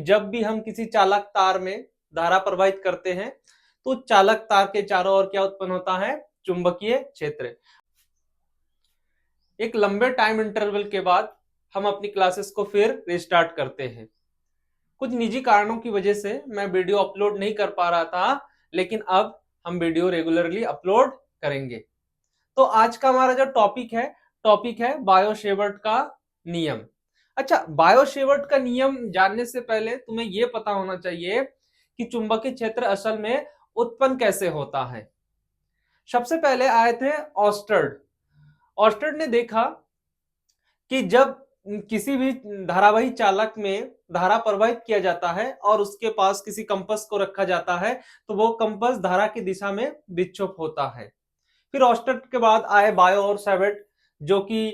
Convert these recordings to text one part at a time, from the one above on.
जब भी हम किसी चालक तार में धारा प्रवाहित करते हैं तो चालक तार के चारों ओर क्या उत्पन्न होता है? चुंबकीय क्षेत्र। एक लंबे टाइम इंटरवल के बाद हम अपनी क्लासेस को फिर रिस्टार्ट करते हैं। कुछ निजी कारणों की वजह से मैं वीडियो अपलोड नहीं कर पा रहा था, लेकिन अब हम वीडियो रेगुलरली अपलोड करेंगे। तो आज का हमारा जो टॉपिक है बायो-सेवर्ट का नियम। अच्छा, बायो-सेवर्ट का नियम जानने से पहले तुम्हें यह पता होना चाहिए कि चुंबकीय क्षेत्र असल में उत्पन्न कैसे होता है। सबसे पहले आए थे ऑर्स्टेड। ऑर्स्टेड ने देखा कि जब किसी भी धारावाही चालक में धारा प्रवाहित किया जाता है और उसके पास किसी कंपास को रखा जाता है तो वो कंपास धारा की दिशा में विक्षेप होता है। फिर ऑर्स्टेड के बाद आए बायो और सेवर्ट, जो कि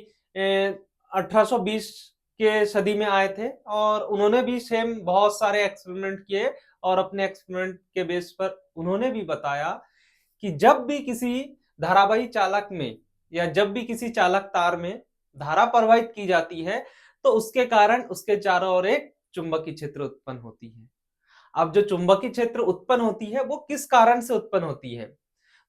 1820 के सदी में आए थे और उन्होंने भी सेम बहुत सारे एक्सपेरिमेंट किए और अपने एक्सपेरिमेंट के बेस पर उन्होंने भी बताया कि जब भी किसी धारावाही चालक में या जब भी किसी चालक तार में धारा प्रवाहित की जाती है तो उसके कारण उसके चारों ओर एक चुंबकीय क्षेत्र उत्पन्न होती है। अब जो चुंबकीय क्षेत्र उत्पन्न होती है वो किस कारण से उत्पन्न होती है?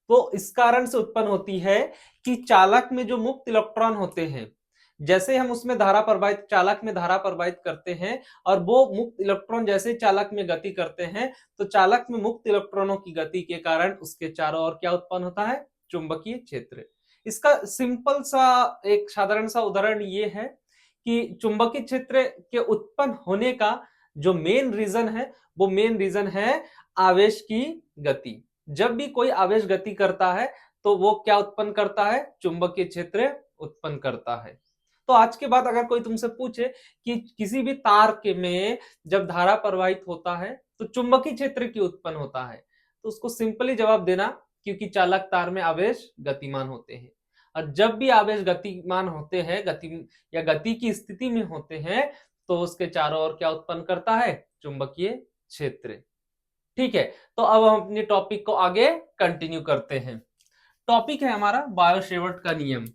तो इस कारण से उत्पन्न होती है कि चालक में जो मुक्त इलेक्ट्रॉन होते हैं, जैसे हम उसमें चालक में धारा प्रवाहित करते हैं और वो मुक्त इलेक्ट्रॉन जैसे चालक में गति करते हैं तो चालक में मुक्त इलेक्ट्रॉनों की गति के कारण उसके चारों ओर क्या उत्पन्न होता है? चुंबकीय क्षेत्र। इसका सिंपल सा एक साधारण सा उदाहरण ये है कि चुंबकीय क्षेत्र के उत्पन्न होने का जो मेन रीजन है आवेश की गति। जब भी कोई आवेश गति करता है तो वो क्या उत्पन्न करता है? चुंबकीय क्षेत्र उत्पन्न करता है। तो आज के बाद अगर कोई तुमसे पूछे कि किसी भी तार के में जब धारा प्रवाहित होता है तो चुंबकीय क्षेत्र क्यों उत्पन्न होता है, तो उसको सिंपली जवाब देना क्योंकि चालक तार में आवेश गतिमान होते हैं और जब भी आवेश गतिमान होते हैं, गति की स्थिति में होते हैं तो उसके चारों ओर क्या उत्पन्न करता है? चुंबकीय क्षेत्र। ठीक है, तो अब हम अपने टॉपिक को आगे कंटिन्यू करते हैं। टॉपिक है हमारा बायो-सेवर्ट का नियम।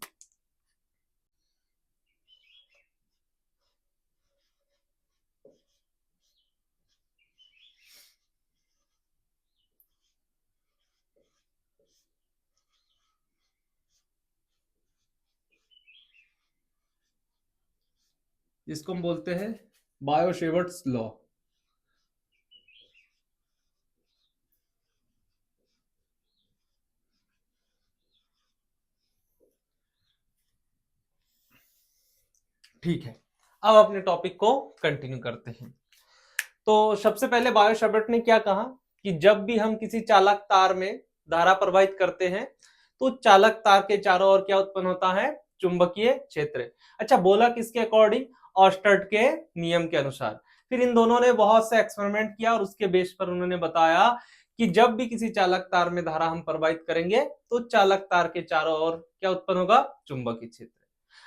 जिसको हम बोलते हैं बायो-सेवर्ट्स लॉ। ठीक है, अब अपने टॉपिक को कंटिन्यू करते हैं। तो सबसे पहले बायो-सेवर्ट ने क्या कहा कि जब भी हम किसी चालक तार में धारा प्रवाहित करते हैं तो चालक तार के चारों ओर क्या उत्पन्न होता है? चुंबकीय क्षेत्र। अच्छा, बोला किसके अकॉर्डिंग? ऑर्स्टेड के नियम के अनुसार। फिर इन दोनों ने बहुत से एक्सपेरिमेंट किया और उसके बेस पर उन्होंने बताया कि जब भी किसी चालक तार में धारा हम प्रवाहित करेंगे तो चालक तार के चारों ओर क्या उत्पन्न होगा? चुंबकीय क्षेत्र।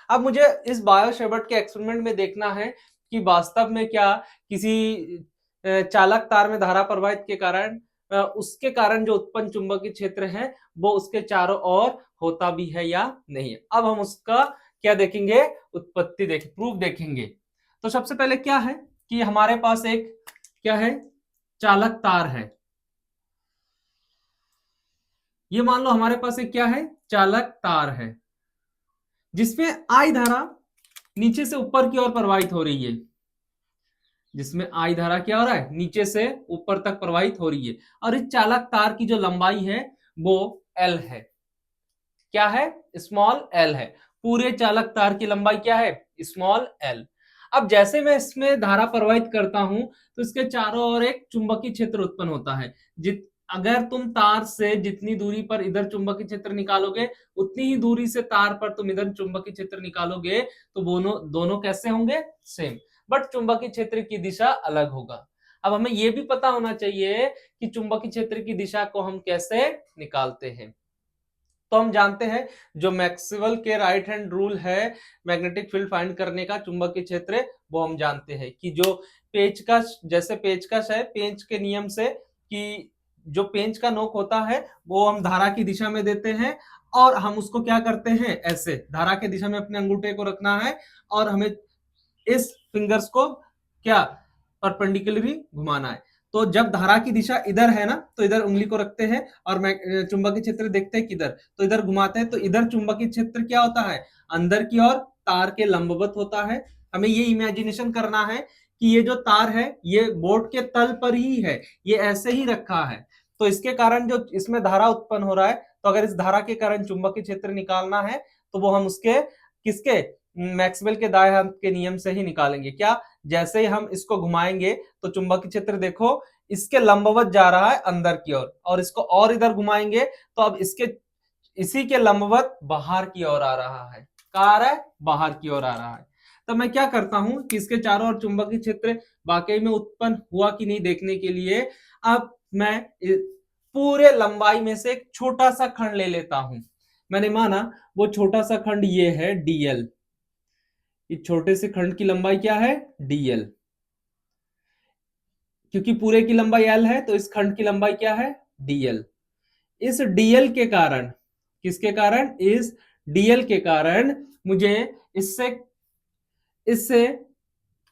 अब मुझे इस बायो-सेवर्ट के एक्सपेरिमेंट में देखना है कि वास्तव में क्या किसी चालक तार में धारा प्रवाहित के कारण उसके कारण जो उत्पन्न चुंबकीय क्षेत्र है वो उसके चारों ओर होता भी है या नहीं। अब हम उसका क्या देखेंगे? प्रूफ देखेंगे। तो सबसे पहले क्या है कि हमारे पास एक क्या है? चालक तार है। ये मान लो हमारे पास एक क्या है? चालक तार है जिसमें आई धारा नीचे से ऊपर की ओर प्रवाहित हो रही है। जिसमें आई धारा क्या हो रहा है? नीचे से ऊपर तक प्रवाहित हो रही है और इस चालक तार की जो लंबाई है वो एल है। क्या है? स्मॉल एल है। पूरे चालक तार की लंबाई क्या है? Small L. अब जैसे मैं इसमें धारा प्रवाहित करता हूं तो इसके चारों ओर एक चुंबकीय क्षेत्र उत्पन्न होता है। अगर तुम तार से जितनी दूरी पर इधर चुंबकीय क्षेत्र निकालोगे उतनी ही दूरी से तार पर तुम इधर चुंबकीय क्षेत्र निकालोगे तो दोनों कैसे होंगे? सेम, बट चुंबकीय क्षेत्र की दिशा अलग होगा। अब हमें यह भी पता होना चाहिए कि चुंबकीय क्षेत्र की दिशा को हम कैसे निकालते हैं। तो हम जानते हैं जो मैक्सवेल के राइट हैंड रूल है मैग्नेटिक फील्ड फाइंड करने का चुंबकीय क्षेत्र, वो हम जानते हैं कि जो पेचकश, जैसे पेचकश है, पेंच के नियम से कि जो पेंच का नोक होता है वो हम धारा की दिशा में देते हैं और हम उसको क्या करते हैं? ऐसे धारा की दिशा में अपने अंगूठे को रखना है और हमें इस फिंगर्स को क्या परपेंडिकुलरली घुमाना है। तो जब धारा की दिशा इधर है ना, तो इधर उंगली को रखते हैं और चुंबकीय क्षेत्र देखते हैं किधर, तो इधर घुमाते हैं, तो इधर चुंबकीय क्षेत्र क्या होता है, अंदर की ओर तार के लंबवत होता है। हमें ये इमेजिनेशन करना है कि ये जो तार है ये बोर्ड के तल पर ही है, ये ऐसे ही रखा है, तो इसके कारण जो इसमें धारा उत्पन्न हो रहा है, तो अगर इस धारा के कारण चुंबकीय क्षेत्र निकालना है तो वो हम उसके किसके, मैक्सवेल के दाएं हाथ के नियम से ही निकालेंगे। क्या, जैसे ही हम इसको घुमाएंगे तो चुंबकीय क्षेत्र देखो इसके लंबवत जा रहा है अंदर की ओर, और इसको और इधर घुमाएंगे तो अब इसके इसी के लंबवत बाहर की ओर आ रहा है। कहाँ आ रहा है, बाहर की ओर आ रहा है। तो मैं क्या करता हूं कि इसके चारों ओर चुंबकीय क्षेत्र वाकई में उत्पन्न हुआ कि नहीं देखने के लिए अब मैं पूरे लंबाई में से एक छोटा सा खंड ले लेता हूं। मैंने माना वो छोटा सा खंड ये है डीएल, इस छोटे से खंड की लंबाई क्या है, डीएल, क्योंकि पूरे की लंबाई एल है तो इस खंड की लंबाई क्या है, डीएल। इस डीएल के कारण, किसके कारण, इस डीएल के कारण मुझे इससे इससे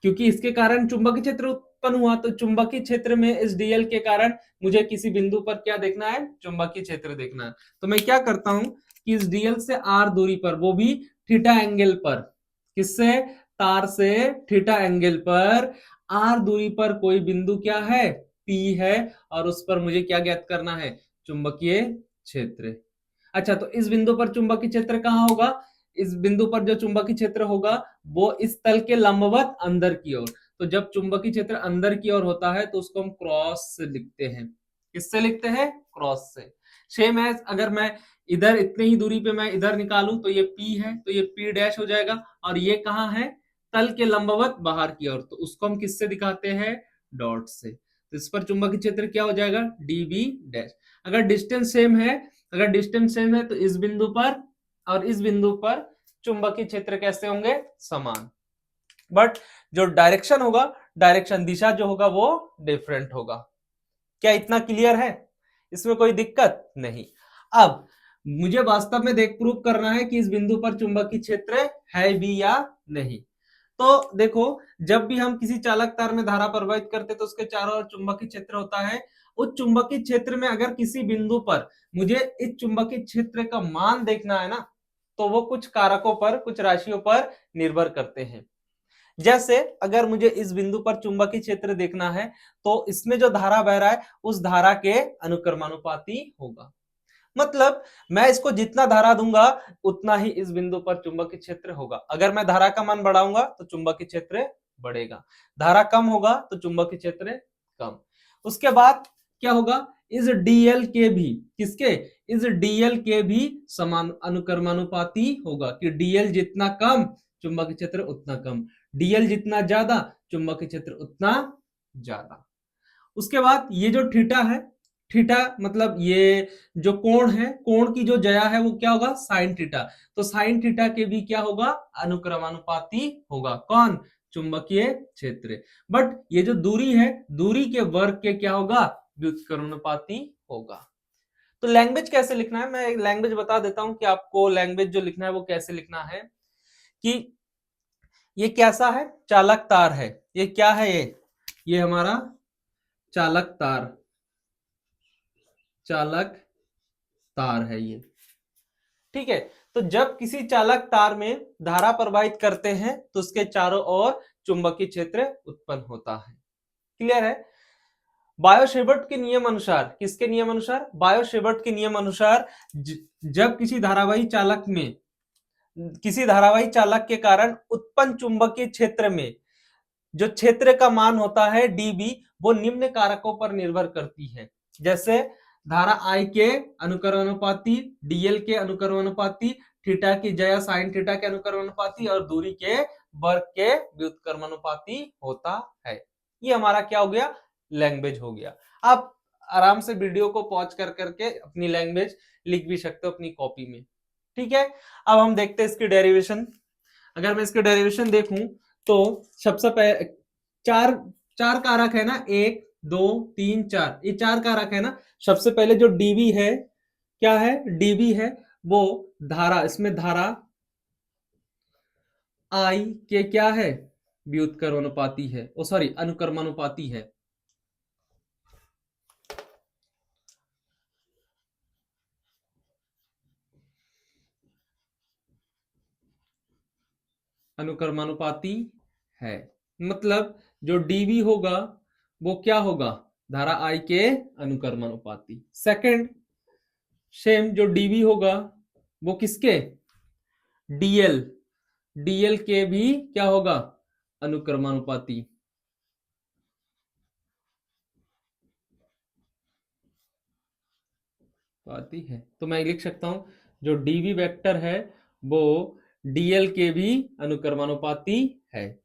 क्योंकि इसके कारण चुंबकीय क्षेत्र उत्पन्न हुआ, तो चुंबकीय क्षेत्र में इस डीएल के कारण मुझे किसी बिंदु पर क्या देखना है, चुंबकीय क्षेत्र देखना है। तो मैं क्या करता हूं कि इस डीएल से आर दूरी पर, वो भी थीटा एंगल पर, किससे, तार से थीटा एंगल पर आर दूरी पर कोई बिंदु क्या है, पी है, और उस पर मुझे क्या ज्ञात करना है, चुंबकीय क्षेत्र। अच्छा, तो इस बिंदु पर चुंबकीय क्षेत्र कहाँ होगा, इस बिंदु पर जो चुंबकीय क्षेत्र होगा वो इस तल के लंबवत अंदर की ओर। तो जब चुंबकीय क्षेत्र अंदर की ओर होता है तो उसको हम क्रॉस से लिखते हैं। किससे लिखते हैं, क्रॉस से। सेम है, अगर मैं इधर इतने ही दूरी पे मैं इधर निकालूं तो ये P है, तो ये P डैश हो जाएगा, और ये कहाँ है, तल के लंबवत बाहर की ओर, तो उसको हम किससे दिखाते हैं, डॉट से। तो इस पर चुंबकीय क्षेत्र क्या हो जाएगा, dB डैश। अगर डिस्टेंस सेम है, अगर डिस्टेंस सेम है तो इस बिंदु पर और इस बिंदु पर चुंबकीय क्षेत्र कैसे होंगे, समान, बट जो डायरेक्शन होगा, डायरेक्शन दिशा जो होगा वो डिफरेंट होगा। क्या इतना क्लियर है, इसमें कोई दिक्कत नहीं। अब मुझे वास्तव में देख प्रूव करना है कि इस बिंदु पर चुंबकीय क्षेत्र है भी या नहीं। तो देखो, जब भी हम किसी चालक तार में धारा प्रवाहित करते तो उसके चारों ओर चुंबकीय क्षेत्र होता है। उस चुंबकीय क्षेत्र में अगर किसी बिंदु पर मुझे इस चुंबकीय क्षेत्र का मान देखना है ना, तो वो कुछ कारकों पर, कुछ राशियों पर निर्भर करते हैं। जैसे अगर मुझे इस बिंदु पर चुंबकीय क्षेत्र देखना है तो इसमें जो धारा बह रहा है उस धारा के अनुक्रमानुपाती होगा। मतलब मैं इसको जितना धारा दूंगा उतना ही इस बिंदु पर चुंबकीय क्षेत्र होगा। अगर मैं धारा का मान बढ़ाऊंगा तो चुंबकीय क्षेत्र बढ़ेगा, धारा कम होगा तो चुंबकीय क्षेत्र कम। उसके बाद क्या होगा, इस डीएल के भी, किसके, इस डीएल के भी समान अनुक्रमानुपाती होगा, कि डीएल जितना कम चुंबकीय क्षेत्र उतना कम, डीएल जितना ज्यादा चुंबकीय क्षेत्र उतना ज्यादा। उसके बाद ये जो थीटा है, थीटा मतलब ये जो कोण है, कोण की जो जया है वो क्या होगा, साइन थीटा। तो साइन थीटा के भी क्या होगा, अनुक्रमानुपाती होगा, कौन, चुंबकीय क्षेत्र। बट ये जो दूरी है, दूरी के वर्ग के क्या होगा, व्युत्क्रमानुपाती होगा। तो लैंग्वेज कैसे लिखना है, मैं लैंग्वेज बता देता हूं कि आपको लैंग्वेज जो लिखना है वो कैसे लिखना है। कि ये कैसा है, चालक तार है, ये क्या है, ये हमारा चालक तार, चालक तार है ये, ठीक है। तो जब किसी चालक तार में धारा प्रवाहित करते हैं तो उसके चारों ओर चुंबकीय क्षेत्र उत्पन्न होता है। क्लियर है। बायो-सेवर्ट के नियम अनुसार, किसके नियम अनुसार, बायो-सेवर्ट के नियम अनुसार जब किसी धारावाही चालक में, किसी धारावाही चालक के कारण उत्पन्न चुंबकीय क्षेत्र में जो क्षेत्र का मान होता है dB, वो निम्न कारकों पर निर्भर करती है। जैसे धारा I के अनुक्रमानुपाती, DL के अनुक्रमानुपाती, थीटा की जया साइन थीटा के अनुक्रमानुपाती और दूरी के वर्ग के व्युत्क्रमानुपाती होता है। ये हमारा क्या हो गया, लैंग्वेज हो गया। आप आराम से वीडियो को पॉज कर करके अपनी लैंग्वेज लिख भी सकते हो अपनी कॉपी में, ठीक है। अब हम देखते हैं इसकी डेरिवेशन। अगर मैं इसके डेरिवेशन देखूं तो सबसे पहले चार चार कारक है ना, 1 2 3 4, ये चार कारक है ना। सबसे पहले जो डीबी है, क्या है, डीबी है वो धारा, इसमें धारा आई के क्या है, व्युत्क्रमानुपाती है, ओ सॉरी अनुक्रमानुपाती है। अनुक्रमानुपाती है, मतलब जो डीवी होगा वो क्या होगा, धारा आई के अनुक्रमानुपाती। सेकंड, सेम जो डीवी होगा वो किसके, डीएल, डीएल के भी क्या होगा, अनुक्रमानुपाती। पाती है, तो मैं लिख सकता हूं जो डीवी वेक्टर है वो डीएल के भी अनुक्रमानुपाती है।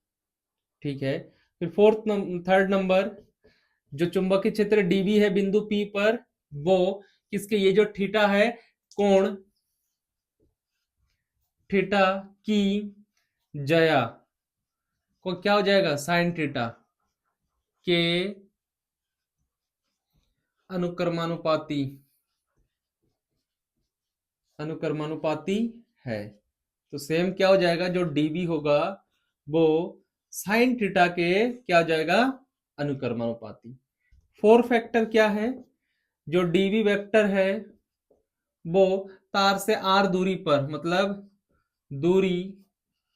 ठीक है, फिर थर्ड नंबर, जो चुंबकीय क्षेत्र डीवी है बिंदु पी पर, वो किसके, ये जो थीटा है, कोण थीटा की जया को क्या हो जाएगा, साइन थीटा के अनुक्रमानुपाती, अनुक्रमानुपाती है। तो सेम क्या हो जाएगा, जो डीवी होगा वो साइन थीटा के क्या हो जाएगा, अनुक्रमानुपाती। फोर फैक्टर क्या है, जो डीवी वेक्टर है वो तार से आर दूरी पर, मतलब दूरी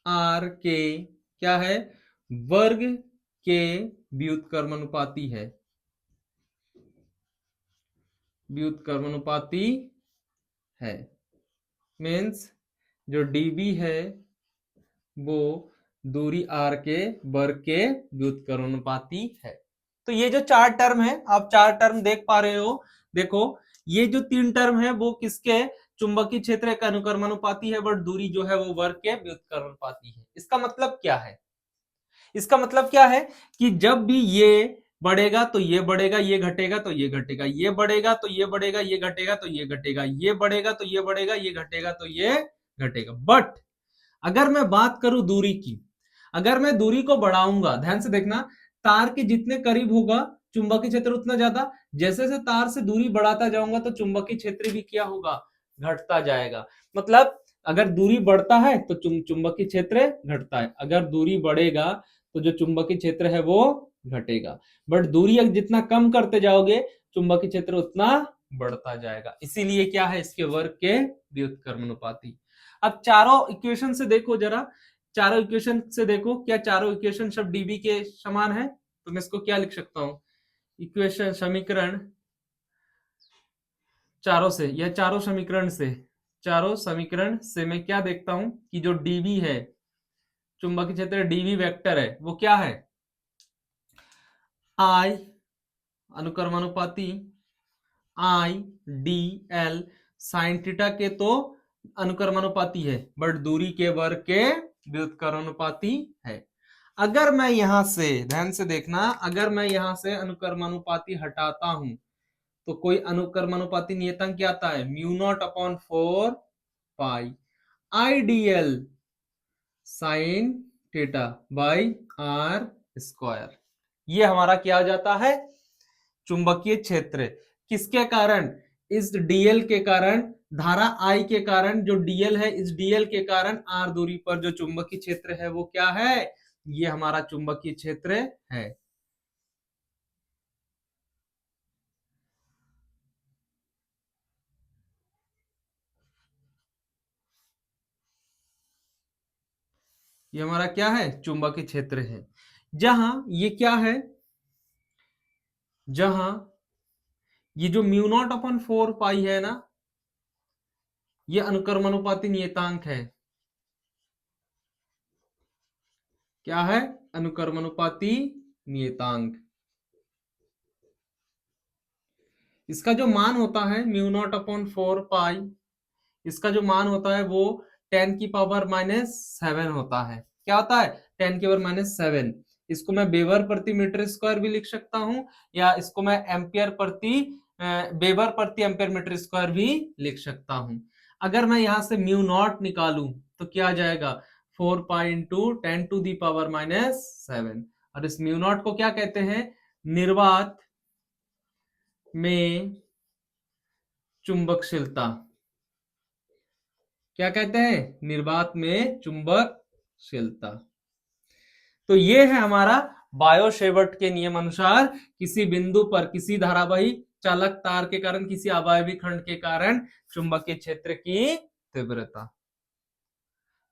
आर के क्या है, वर्ग के व्युत्क्रमानुपाती है, व्युत्क्रमानुपाती है। मीन्स जो डीबी है वो दूरी आर के वर्ग के व्युत्क्रमानुपाती है। तो ये जो चार टर्म है, आप चार टर्म देख पा रहे हो, देखो ये जो तीन टर्म है वो किसके, चुंबकीय क्षेत्र का अनुक्रमानुपाती है, बट दूरी जो है वो वर्ग के व्युत्क्रमानुपाती है। इसका मतलब क्या है, इसका मतलब क्या है कि जब भी ये बढ़ेगा तो ये बढ़ेगा, ये घटेगा तो ये घटेगा, ये बढ़ेगा तो ये बढ़ेगा, ये घटेगा तो ये घटेगा, ये बढ़ेगा तो ये बढ़ेगा, ये घटेगा तो ये घटेगा। बट अगर मैं बात करूं दूरी की, अगर मैं दूरी को बढ़ाऊंगा, ध्यान से देखना, तार के जितने करीब होगा चुंबकीय क्षेत्र उतना ज्यादा, जैसे जैसे तार से दूरी बढ़ाता जाऊंगा तो चुंबकीय क्षेत्र भी क्या होगा, घटता जाएगा। मतलब अगर दूरी बढ़ता है तो चुंबकीय क्षेत्र घटता है, अगर दूरी बढ़ेगा तो जो चुंबकीय क्षेत्र है वो घटेगा। बट दूरी जितना कम करते जाओगे चुंबकीय क्षेत्र उतना बढ़ता जाएगा, इसीलिए क्या है, इसके वर्ग के व्युत्क्रमानुपाती। अब चारों इक्वेशन से देखो जरा, चारों इक्वेशन से देखो, क्या चारों इक्वेशन सब डीबी के समान है, तो मैं इसको क्या लिख सकता हूं, इक्वेशन समीकरण चारों से, या चारों समीकरण से, चारों समीकरण से मैं क्या देखता हूं कि जो डीबी है, चुंबकीय क्षेत्र डीबी वेक्टर है, वो क्या है, आई अनुक्रमानुपाती I D L sine theta के तो अनुक्रमानुपाती है, बट दूरी के वर्ग के व्युत्क्रमानुपाती है। अगर मैं यहां से, ध्यान से देखना, अगर मैं यहां से अनुक्रमानुपाती हटाता हूं तो कोई अनुक्रमानुपाती नियतांक क्या आता है, mu naught upon 4 pi I D L sine theta by R square. ये हमारा क्या आ जाता है, चुंबकीय क्षेत्र। किसके कारण, इस डीएल के कारण, धारा आई के कारण, जो डीएल है इस डीएल के कारण आर दूरी पर जो चुंबकीय क्षेत्र है वो क्या है, ये हमारा चुंबकीय क्षेत्र है। ये हमारा क्या है, चुंबकीय क्षेत्र है। जहां ये क्या है, जहां ये जो म्यू नॉट अपन 4 पाई है ना, ये अनुक्रमानुपाती नियतांक है, क्या है, अनुक्रमानुपाती नियतांक। इसका जो मान होता है म्यू नॉट अपॉन 4 पाई, इसका जो मान होता है वो 10⁻⁻7 होता है। क्या होता है, 10⁻⁻7। इसको मैं वेबर प्रति मीटर स्क्वायर भी लिख सकता हूं, या इसको मैं एम्पियर प्रति वेबर प्रति एम्पियर मीटर स्क्वायर भी लिख सकता हूं। अगर मैं यहां से म्यू नॉट निकालूं तो क्या आ जाएगा, 4 पाई इंटू 10⁻⁻7। और इस म्यू नॉट को क्या कहते हैं, निर्वात में चुंबकशीलता। क्या कहते हैं, निर्वात में चुंबकशीलता। तो ये है हमारा बायो-सेवर्ट के नियम अनुसार किसी बिंदु पर किसी धारावाही चालक तार के कारण, किसी अवयवी खंड के कारण चुंबकीय क्षेत्र की तीव्रता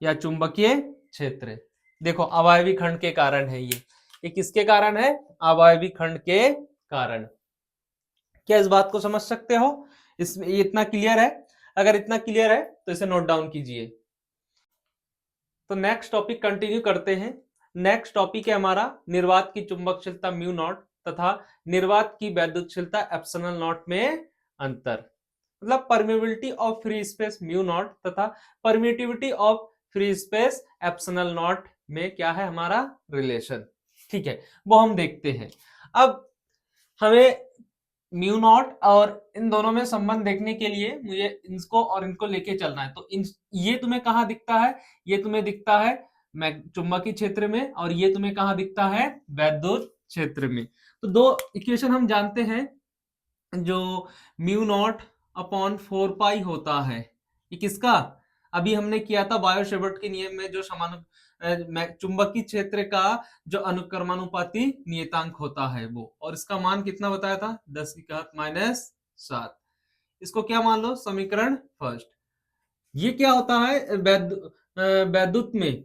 या चुंबकीय क्षेत्र। देखो अवयवी खंड के कारण है ये किसके कारण है? अवयवी खंड के कारण। क्या इस बात को समझ सकते हो? इसमें ये इतना क्लियर है? अगर इतना क्लियर है तो इसे नोट डाउन कीजिए। तो नेक्स्ट टॉपिक कंटिन्यू करते हैं। नेक्स्ट टॉपिक है हमारा निर्वात की चुंबकशीलता म्यू नॉट तथा निर्वात की वैद्युतशीलता एप्सिलॉन नॉट में अंतर। मतलब permeability of free space mu naught तथा permittivity of free space epsilon naught में क्या है हमारा रिलेशन। ठीक है, वो हम देखते हैं। अब हमें म्यू नॉट और इन दोनों में संबंध देखने के लिए मुझे इनको और इनको लेके चलना है। तो ये तुम्हें कहां दिखता है? ये तुम्हें दिखता है चुंबकीय क्षेत्र में, और ये तुम्हें कहां दिखता है? वैद्युत क्षेत्र में। तो दो इक्वेशन हम जानते हैं, जो म्यू नॉट अपॉन 4 पाई होता है, ये किसका? अभी हमने किया था बायो-सेवर्ट के नियम में, जो चुंबकीय क्षेत्र का जो अनुक्रमानुपाती नियतांक होता है वो, और इसका मान कितना बताया था? 10 की घात -7। इसको क्या मान लो? समीकरण फर्स्ट। ये क्या होता है? वैद्युत में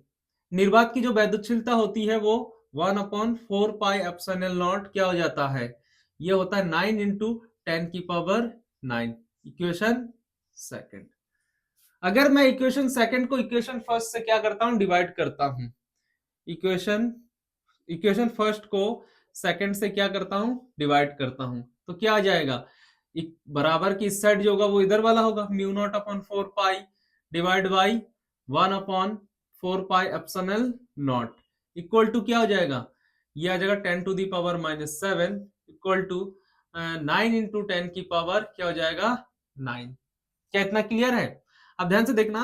निर्वात की जो वैद्युतशीलता होती है वो 1/4 पाई एप्सिलॉन नॉट क्या हो जाता है? ये होता है 9 इंटू 10 की पावर 9। Equation second. अगर मैं इक्वेशन सेकंड को इक्वेशन फर्स्ट से क्या करता हूं? डिवाइड करता हूं। इक्वेशन फर्स्ट को सेकंड से क्या करता हूं? डिवाइड करता हूं। तो क्या आ जाएगा? बराबर की इस साइड जो होगा वो इधर वाला होगा, mu naught upon 4 pi divide by 1/4 pi epsilon naught equal to क्या हो जाएगा? ये आ जाएगा 10 to the power -7 equal to 9 into 10 की पावर क्या हो जाएगा? 9। क्या इतना क्लियर है? अब ध्यान से देखना,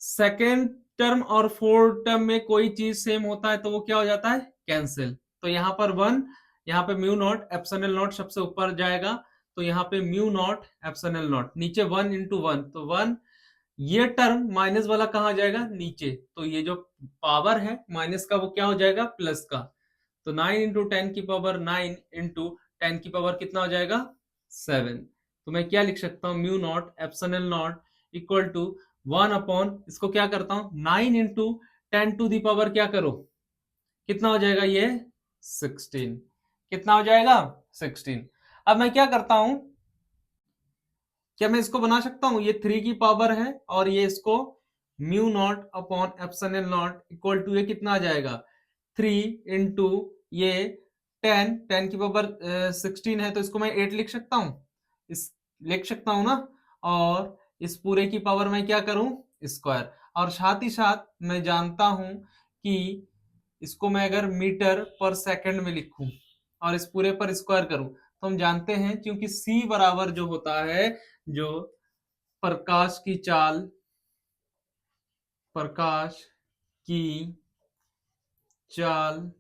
सेकेंड टर्म और फोर्थ टर्म में कोई चीज सेम होता है तो वो क्या हो जाता है? कैंसिल। तो यहाँ पर 1, यहाँ पे म्यू नॉट एप्सिलॉन नॉट सबसे ऊपर जाएगा, तो यहाँ पे म्यू नॉट एप्सिलॉन नॉट नीचे 1 इंटू 1, तो 1। ये टर्म माइनस वाला कहाँ जाएगा? नीचे। तो ये जो पावर है माइनस का वो क्या हो जाएगा? प्लस का। तो 9 इंटू 10 की पावर 9 इंटू 10 की पावर कितना हो जाएगा? 7। तो मैं क्या लिख सकता हूँ? Mu naught epsilon naught equal to 1 upon, इसको क्या करता हूं? 9 इंटू 10 टू दी पावर क्या करो? कितना हो जाएगा ये? 16। कितना हो जाएगा? 16। अब मैं क्या करता हूं? क्या मैं इसको बना सकता हूं? ये 3 की पावर है और ये इसको mu naught upon epsilon naught equal to ये कितना आ जाएगा? 3 इंटू ये 10 की पावर 16 है, तो इसको मैं 8 लिख सकता हूं। इस लिख सकता हूं ना? और इस पूरे की पावर मैं क्या करूं? स्क्वायर। और साथ ही साथ मैं जानता हूं कि इसको मैं अगर मीटर पर सेकंड में लिखूं और इस पूरे पर स्क्वायर करूं, तो हम जानते हैं क्योंकि c बराबर जो होता है, जो प्रकाश की चाल, प्रकाश की चाल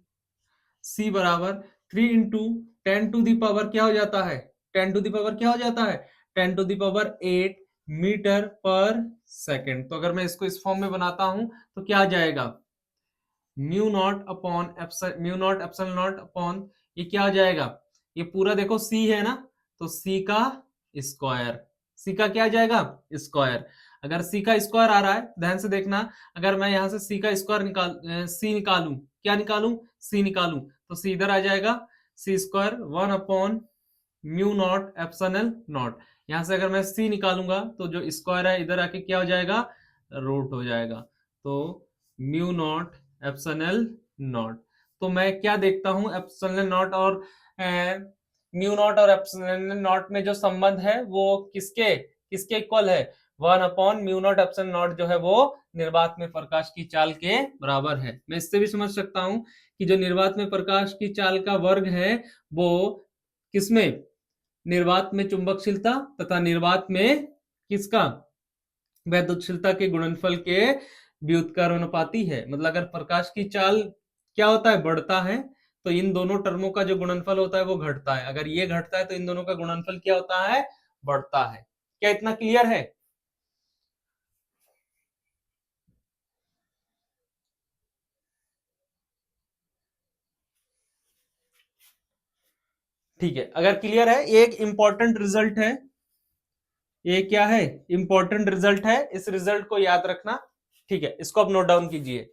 c बराबर 3 इंटू 10 टू दी पावर क्या हो जाता है? 10 टू दी पावर क्या हो जाता है? 10 टू दी पावर 8 मीटर पर सेकंड। तो अगर मैं इसको इस फॉर्म में बनाता हूं तो क्या आ जाएगा? Mu naught upon mu naught epsilon not upon ये क्या आ जाएगा? ये पूरा देखो c है ना, तो c का स्क्वायर। c का क्या आ जाएगा? स्क्वायर। अगर c का स्क्वायर आ रहा है, ध्यान से देखना, अगर मैं यहां से c का स्क्वायर c निकालूं, क्या निकालूं? c निकालूं, तो c इधर आ जाएगा, c square 1 upon mu naught epsilon not. यहां से अगर मैं c निकालूंगा तो जो स्क्वायर है इधर आके क्या हो जाएगा? रूट हो जाएगा। तो म्यू नॉट एप्सिलॉन नॉट। तो मैं क्या देखता हूं? एप्सिलॉन नॉट और म्यू नॉट और एप्सिलॉन नॉट में जो संबंध है वो किसके किसके इक्वल है? 1 upon mu naught epsilon not जो है वो निर्वात में प्रकाश की चाल के बराबर है। मैं इससे भी समझ सकता हूं कि जो निर्वात में प्रकाश की चाल का वर्ग है वो किसमें? निर्वात में चुंबकशीलता तथा निर्वात में किसका? वैद्युतशीलता के गुणनफल के व्युत्क्रमानुपाती है। मतलब अगर प्रकाश की चाल क्या होता है? बढ़ता है, तो इन दोनों टर्मों का जो गुणनफल होता है वो घटता है। अगर ये घटता है तो इन दोनों का गुणनफल क्या होता है? बढ़ता है। क्या इतना क्लियर है? ठीक है, अगर क्लियर है, ये एक इंपॉर्टेंट रिजल्ट है, ये क्या है, इंपॉर्टेंट रिजल्ट है, इस रिजल्ट को याद रखना। ठीक है, इसको अब नोट डाउन कीजिए।